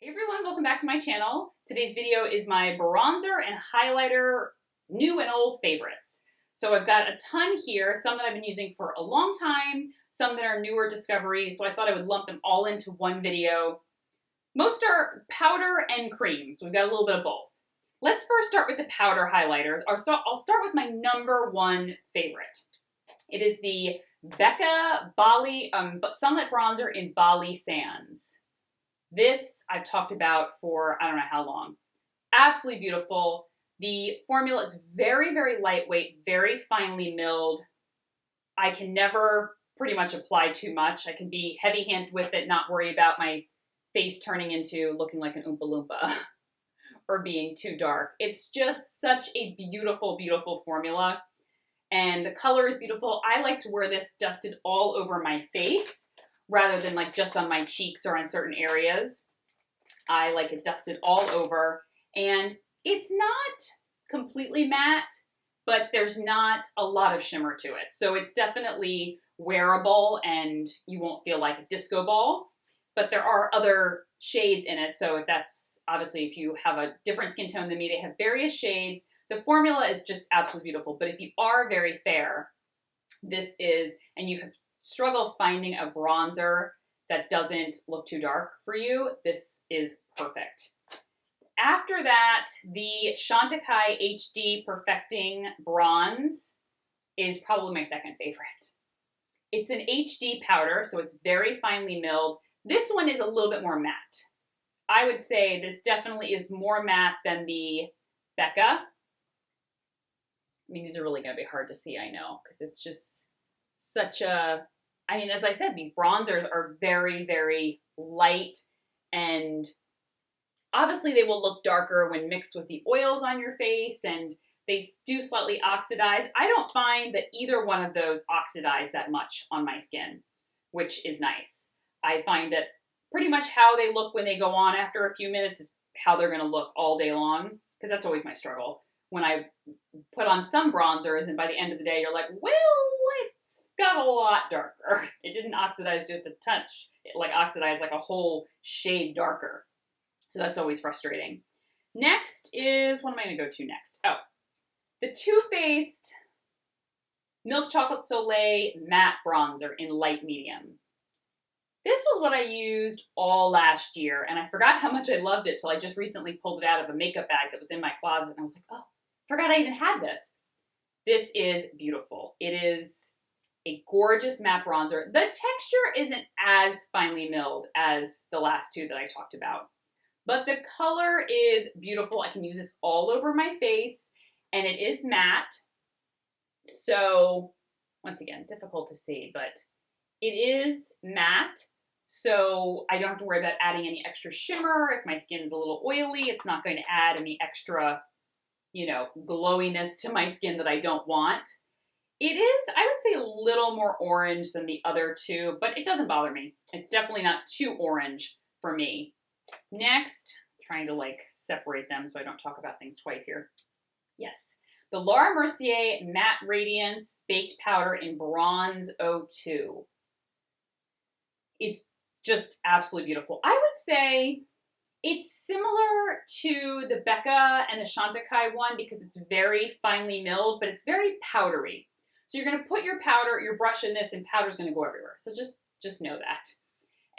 Hey everyone, welcome back to my channel. Today's video is my bronzer and highlighter new and old favorites. So I've got a ton here, some that I've been using for a long time, some that are newer discoveries, so I thought I would lump them all into one video. Most are powder and cream, so we've got a little bit of both. Let's first start with the powder highlighters. I'll start with my number one favorite. It is the Becca Bali Sunlit Bronzer in Bali Sands. This I've talked about for I don't know how long. Absolutely beautiful. The formula is very, very lightweight, very finely milled. I can never pretty much apply too much. I can be heavy-handed with it, not worry about my face turning into looking like an Oompa Loompa or being too dark. It's just such a beautiful, beautiful formula. And the color is beautiful. I like to wear this dusted all over my face, rather than like just on my cheeks or on certain areas. I like it dusted all over, and it's not completely matte, but there's not a lot of shimmer to it. So it's definitely wearable and you won't feel like a disco ball, but there are other shades in it. So if that's, obviously if you have a different skin tone than me, they have various shades. The formula is just absolutely beautiful, but if you are very fair, this is, and you have struggle finding a bronzer that doesn't look too dark for you, this is perfect. After that, the Shanda HD Perfecting Bronze is probably my second favorite. It's an HD powder, so it's very finely milled. This one is a little bit more matte. I would say this definitely is more matte than the Becca. I mean, these are really going to be hard to see, I know, because it's just such a, I mean, as I said, these bronzers are very, very light, and obviously they will look darker when mixed with the oils on your face, and they do slightly oxidize. I don't find that either one of those oxidize that much on my skin, which is nice. I find that pretty much how they look when they go on after a few minutes is how they're going to look all day long, because that's always my struggle. When I put on some bronzers and by the end of the day you're like, well, it's got a lot darker. It didn't oxidize just a touch. It like oxidized like a whole shade darker. So that's always frustrating. Next is, what am I going to go to next? Oh, the Toothpaste Milk Chocolate Soleil Matte Bronzer in light medium. This was what I used all last year, and I forgot how much I loved it till I just recently pulled it out of a makeup bag that was in my closet, and I was like, oh, forgot I even had this. This is beautiful. It is a gorgeous matte bronzer. The texture isn't as finely milled as the last two that I talked about, but the color is beautiful. I can use this all over my face, and it is matte. So, once again, difficult to see, but it is matte. So I don't have to worry about adding any extra shimmer. If my skin's a little oily, it's not going to add any extra, you know, glowiness to my skin that I don't want. It is, I would say, a little more orange than the other two, but it doesn't bother me. It's definitely not too orange for me. Next, trying to like separate them so I don't talk about things twice here. Yes, the Mercier Matte Radiance Baked Powder in Bronze 02. It's just absolutely beautiful. I would say it's similar to the Becca and the Shanti one because it's very finely milled, but it's very powdery. So you're going to put your powder, your brush in this, and powder's going to go everywhere. So just know that.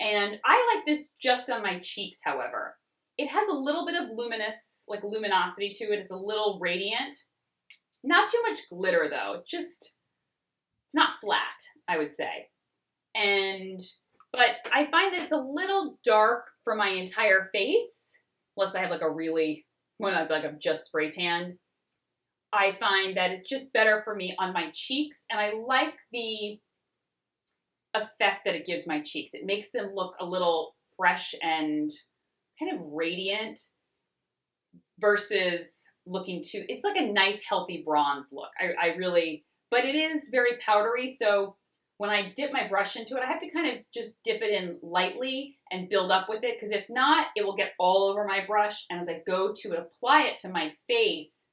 And I like this just on my cheeks, however. It has a little bit of luminosity to it. It's a little radiant. Not too much glitter, though. It's not flat, I would say. But I find that it's a little dark for my entire face, unless I have like I've just spray tanned. I find that it's just better for me on my cheeks, and I like the effect that it gives my cheeks. It makes them look a little fresh and kind of radiant versus looking too, it's like a nice healthy bronze look. But it is very powdery, so when I dip my brush into it, I have to kind of just dip it in lightly and build up with it, because if not, it will get all over my brush, and as I go to apply it to my face,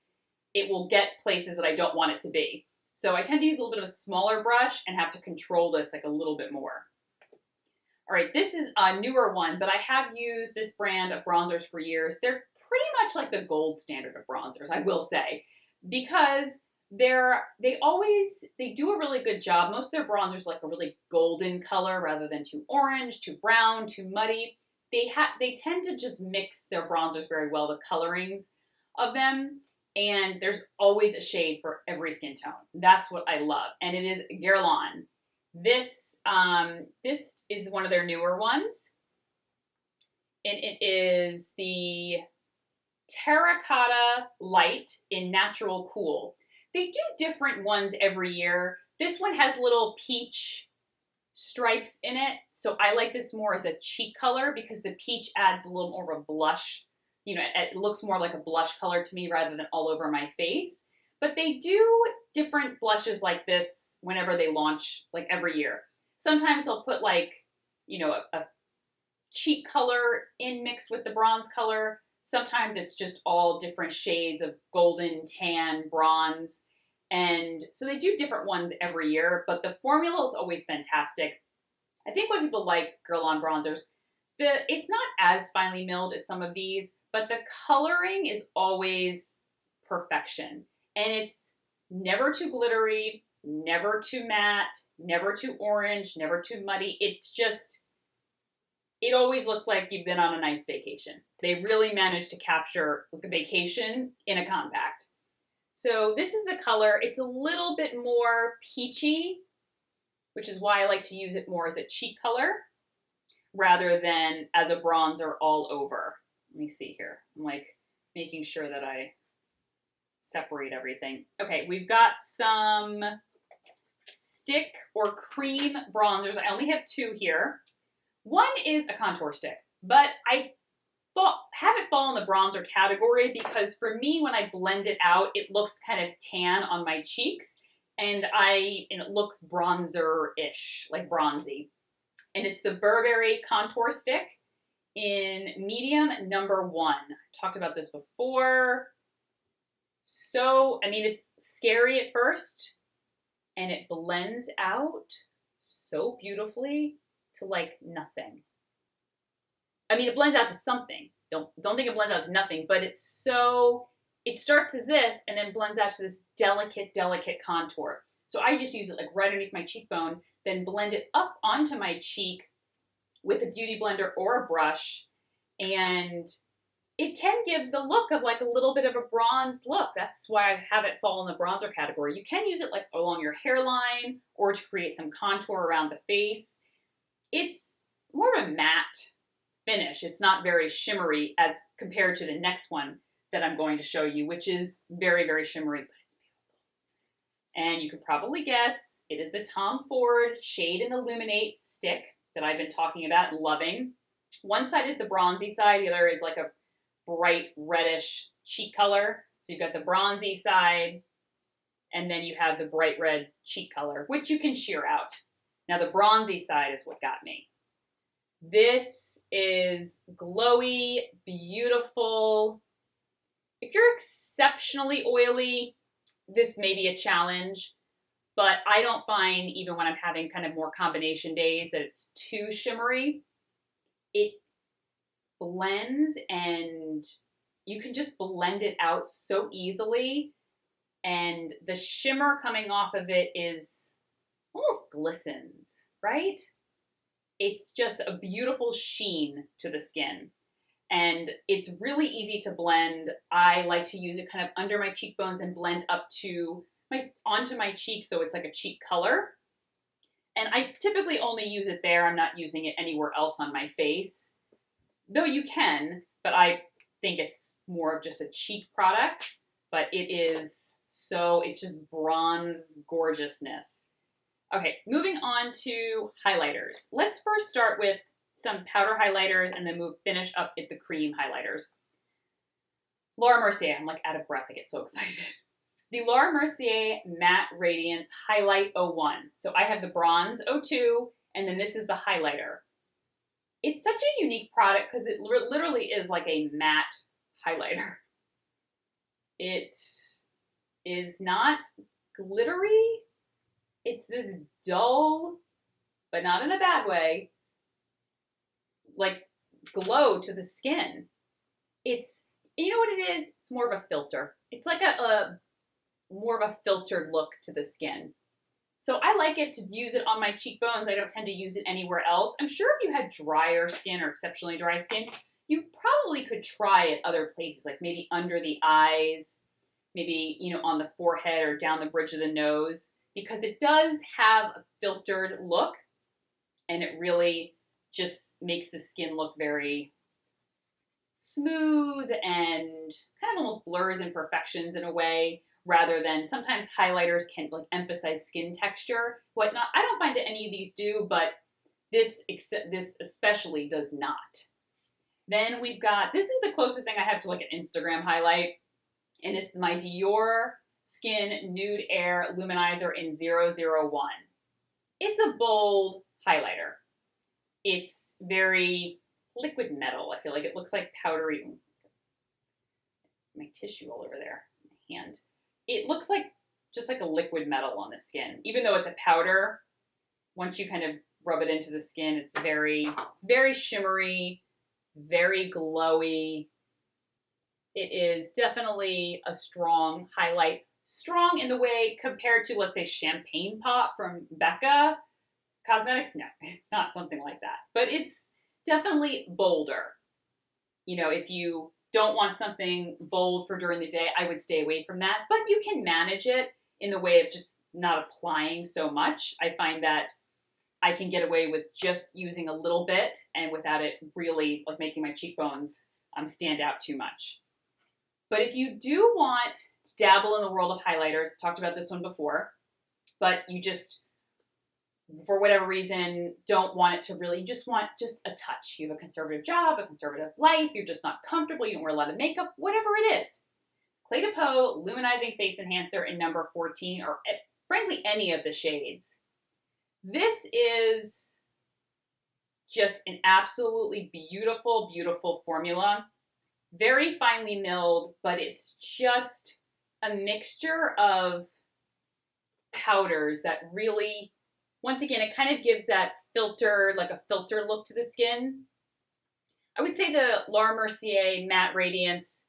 it will get places that I don't want it to be. So I tend to use a little bit of a smaller brush and have to control this like a little bit more. All right, this is a newer one, but I have used this brand of bronzers for years. They're pretty much like the gold standard of bronzers, I will say, because they do a really good job. Most of their bronzers like a really golden color rather than too orange, too brown, too muddy. They tend to just mix their bronzers very well, the colorings of them, and there's always a shade for every skin tone. That's what I love, and it is Guerlain. This is one of their newer ones, and it is the Terracotta Light in Natural Cool. They do different ones every year. This one has little peach stripes in it, so I like this more as a cheek color because the peach adds a little more of a blush. You know, it looks more like a blush color to me rather than all over my face. But they do different blushes like this whenever they launch, like every year. Sometimes they'll put like, you know, a cheek color in mixed with the bronze color. Sometimes it's just all different shades of golden, tan, bronze. And so they do different ones every year, but the formula is always fantastic. I think what people like Guerlain bronzers, it's not as finely milled as some of these, but the coloring is always perfection. And it's never too glittery, never too matte, never too orange, never too muddy. It's just, it always looks like you've been on a nice vacation. They really managed to capture the vacation in a compact. So this is the color. It's a little bit more peachy, which is why I like to use it more as a cheek color rather than as a bronzer all over. Let me see here. I'm like making sure that I separate everything. Okay, we've got some stick or cream bronzers. I only have two here. One is a contour stick, but I have it fall in the bronzer category because for me, when I blend it out, it looks kind of tan on my cheeks and it looks bronzer-ish, like bronzy. And it's the Burberry contour stick in medium number 1. I talked about this before. So, I mean, it's scary at first and it blends out so beautifully to like nothing. I mean, it blends out to something. Don't think it blends out to nothing, but it starts as this and then blends out to this delicate, delicate contour. So I just use it like right underneath my cheekbone, then blend it up onto my cheek with a beauty blender or a brush, and it can give the look of like a little bit of a bronzed look. That's why I have it fall in the bronzer category. You can use it like along your hairline or to create some contour around the face. It's more of a matte finish. It's not very shimmery as compared to the next one that I'm going to show you, which is very, very shimmery, but it's beautiful. And you could probably guess it is the Tom Ford Shade and Illuminate stick that I've been talking about and loving. One side is the bronzy side, the other is like a bright reddish cheek color. So you've got the bronzy side, and then you have the bright red cheek color, which you can sheer out. Now the bronzy side is what got me. This is glowy, beautiful. If you're exceptionally oily, this may be a challenge, but I don't find, even when I'm having kind of more combination days, that it's too shimmery. It blends and you can just blend it out so easily, and the shimmer coming off of it is almost glistens, right? It's just a beautiful sheen to the skin, and it's really easy to blend. I like to use it kind of under my cheekbones and blend up to onto my cheek, so it's like a cheek color. And I typically only use it there. I'm not using it anywhere else on my face, though you can, but I think it's more of just a cheek product. But it's just bronze gorgeousness. Okay, moving on to highlighters. Let's first start with some powder highlighters and then finish up at the cream highlighters. Laura Mercier, I'm like out of breath, I get so excited. The Laura Mercier Matte Radiance Highlight 01. So I have the Bronze 02, and then this is the highlighter. It's such a unique product because it literally is like a matte highlighter. It is not glittery. It's this dull, but not in a bad way, like glow to the skin. It's, you know what it is? It's more of a filter. It's like a more of a filtered look to the skin. So I like it to use it on my cheekbones. I don't tend to use it anywhere else. I'm sure if you had drier skin or exceptionally dry skin, you probably could try it other places, like maybe under the eyes, maybe, you know, on the forehead or down the bridge of the nose, because it does have a filtered look and it really just makes the skin look very smooth and kind of almost blurs imperfections in a way, rather than sometimes highlighters can like emphasize skin texture, whatnot. I don't find that any of these do, but this especially does not. Then we've got, this is the closest thing I have to like an Instagram highlight, and it's my Dior Skin Nude Air Luminizer in 001. It's a bold highlighter. It's very liquid metal. I feel like it looks like powdery. My tissue all over there, my hand. It looks like just like a liquid metal on the skin. Even though it's a powder, once you kind of rub it into the skin, it's very shimmery, very glowy. It is definitely a strong highlight. Strong in the way compared to, let's say, Champagne Pop from Becca Cosmetics. No, it's not something like that. But it's definitely bolder. You know, if you don't want something bold for during the day, I would stay away from that. But you can manage it in the way of just not applying so much. I find that I can get away with just using a little bit and without it really like making my cheekbones stand out too much. But if you do want to dabble in the world of highlighters, I've talked about this one before, but you just, for whatever reason, don't want it to really, you just want just a touch. You have a conservative job, a conservative life, you're just not comfortable, you don't wear a lot of makeup, whatever it is. Clé de Peau Luminizing Face Enhancer in number 14, or frankly, any of the shades. This is just an absolutely beautiful, beautiful formula. Very finely milled, but it's just a mixture of powders that really, once again, it kind of gives that filter, like a filter look to the skin. I would say the Laura Mercier Matte Radiance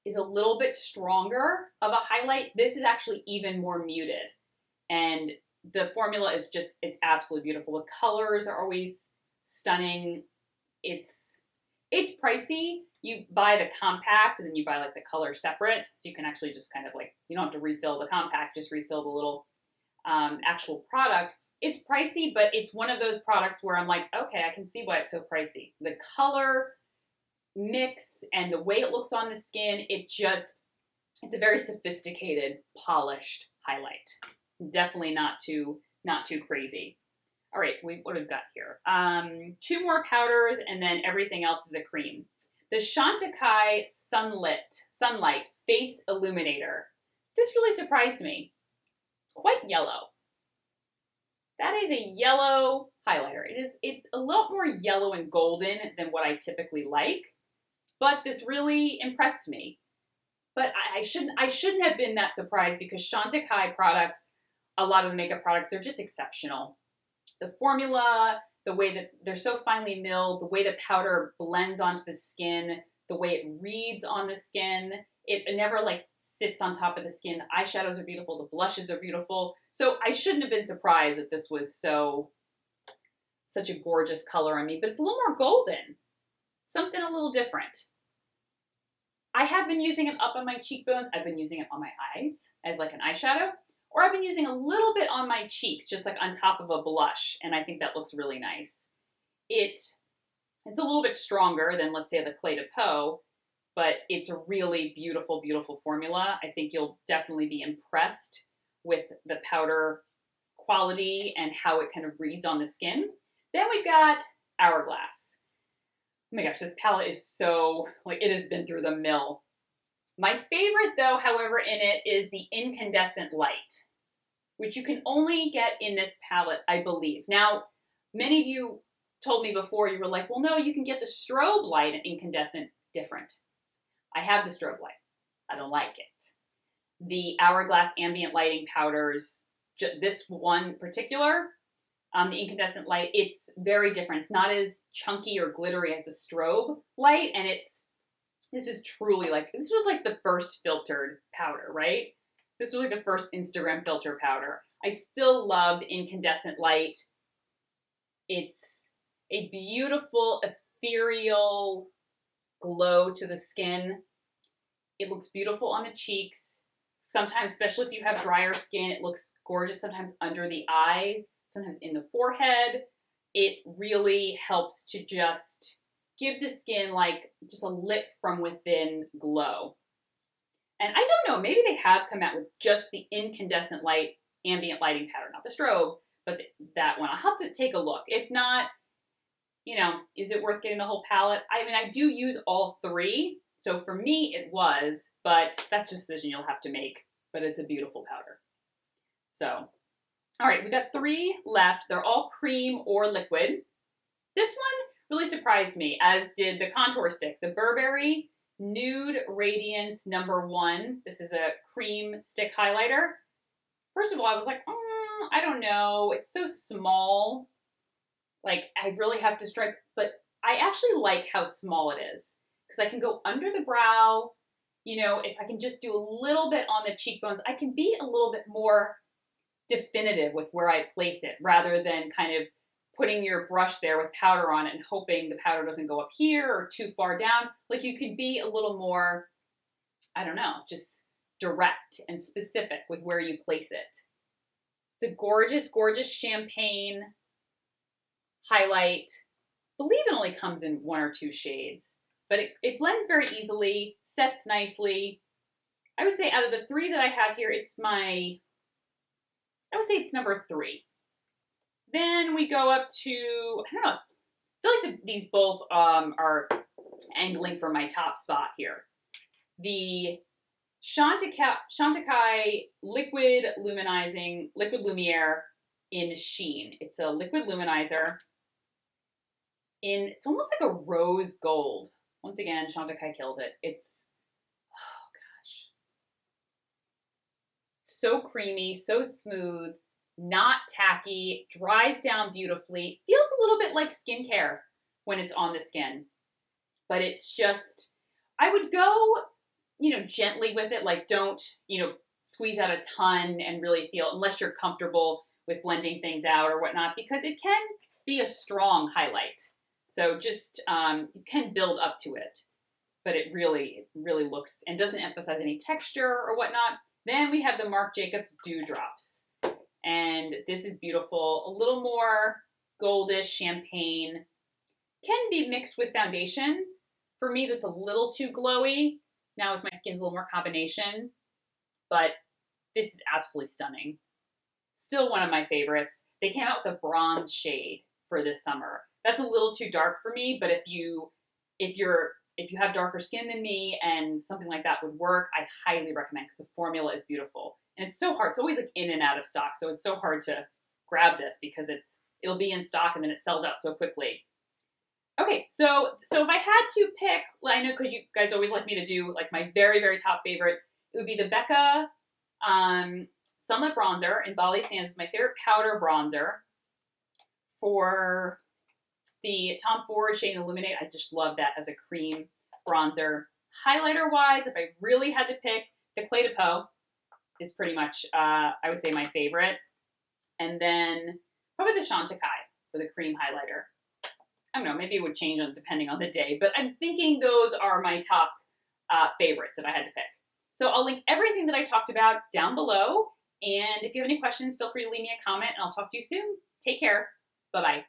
is a little bit stronger of a highlight. This is actually even more muted. And the formula is just, it's absolutely beautiful. The colors are always stunning. It's pricey. You buy the compact and then you buy like the color separate. So you can actually just kind of like, you don't have to refill the compact, just refill the little actual product. It's pricey, but it's one of those products where I'm like, okay, I can see why it's so pricey. The color mix and the way it looks on the skin, it's a very sophisticated, polished highlight. Definitely not too crazy. All right, what have we got here? 2 more powders and then everything else is a cream. The Shanti Sunlight Face Illuminator. This really surprised me. It's quite yellow. That is a yellow highlighter. It's a lot more yellow and golden than what I typically like, but this really impressed me. But I shouldn't have been that surprised because Shanti products, a lot of the makeup products, they're just exceptional. The formula, the way that they're so finely milled, the way the powder blends onto the skin, the way it reads on the skin, it never like sits on top of the skin. The eyeshadows are beautiful, the blushes are beautiful. So I shouldn't have been surprised that this was such a gorgeous color on me, but it's a little more golden, something a little different. I have been using it up on my cheekbones. I've been using it on my eyes as like an eyeshadow. Or I've been using a little bit on my cheeks, just like on top of a blush, and I think that looks really nice. It's a little bit stronger than, let's say, the Clé de Peau, but it's a really beautiful, beautiful formula. I think you'll definitely be impressed with the powder quality and how it kind of reads on the skin. Then we've got Hourglass. Oh my gosh, this palette is so, like, it has been through the mill. My favorite, though, however, in it is the Incandescent Light, which you can only get in this palette, I believe. Now, many of you told me before, you were like, well, no, you can get the strobe light and incandescent different. I have the strobe light. I don't like it. The Hourglass Ambient Lighting powders, this one particular, the incandescent light, it's very different. It's not as chunky or glittery as the strobe light, and this is truly like, this was like the first filtered powder, right? This was like the first Instagram filter powder. I still love the incandescent light. It's a beautiful, ethereal glow to the skin. It looks beautiful on the cheeks. Sometimes, especially if you have drier skin, it looks gorgeous sometimes under the eyes, sometimes in the forehead. It really helps to just give the skin like just a lit from within glow. And I don't know, maybe they have come out with just the incandescent light ambient lighting powder, not the strobe, but that one. I'll have to take a look. If not, you know, is it worth getting the whole palette? I mean, I do use all three. So for me, it was, but that's just a decision you'll have to make. But it's a beautiful powder. So, all right, we got 3 left. They're all cream or liquid. This one really surprised me, as did the contour stick. The Burberry Nude Radiance #1. This is a cream stick highlighter. First of all, I was like, I don't know. It's so small. Like, I really have to stripe. But I actually like how small it is, because I can go under the brow. You know, if I can just do a little bit on the cheekbones, I can be a little bit more definitive with where I place it, rather than kind of putting your brush there with powder on it and hoping the powder doesn't go up here or too far down. Like, you could be a little more, I don't know, just direct and specific with where you place it. It's a gorgeous, gorgeous champagne highlight. I believe it only comes in 1 or 2 shades, but it blends very easily, sets nicely. I would say out of the 3 that I have here, I would say it's number 3. Then we go up to, I don't know, I feel like these both are angling for my top spot here. The Shanti Liquid Lumiere in Sheen. It's a liquid luminizer. It's almost like a rose gold. Once again, Shanti kills it. It's, oh gosh. So creamy, so smooth, not tacky, dries down beautifully. Feels a little bit like skincare when it's on the skin. But it's just, I would go, gently with it. Like, don't, squeeze out a ton and really feel, unless you're comfortable with blending things out or whatnot, because it can be a strong highlight. So just, you can build up to it, but it really looks and doesn't emphasize any texture or whatnot. Then we have the Marc Jacobs Dewdrops. And this is beautiful. A little more goldish champagne. Can be mixed with foundation. For me, that's a little too glowy. Now with my skin's a little more combination. But this is absolutely stunning. Still one of my favorites. They came out with a bronze shade for this summer. That's a little too dark for me, but if you have darker skin than me and something like that would work, I highly recommend, because the formula is beautiful. And it's so hard. It's always like in and out of stock. So it's so hard to grab this, because it'll be in stock and then it sells out so quickly. Okay, so if I had to pick, I know because you guys always like me to do like my very, very top favorite, it would be the Becca Sunlit Bronzer in Bali Sands. It's my favorite powder bronzer. For the Tom Ford shade Illuminate, I just love that as a cream bronzer. Highlighter-wise, if I really had to pick, the Clé de Peau is pretty much, I would say, my favorite. And then probably the Shanti for the cream highlighter. I don't know, maybe it would change depending on the day, but I'm thinking those are my top favorites if I had to pick. So I'll link everything that I talked about down below. And if you have any questions, feel free to leave me a comment, and I'll talk to you soon. Take care. Bye-bye.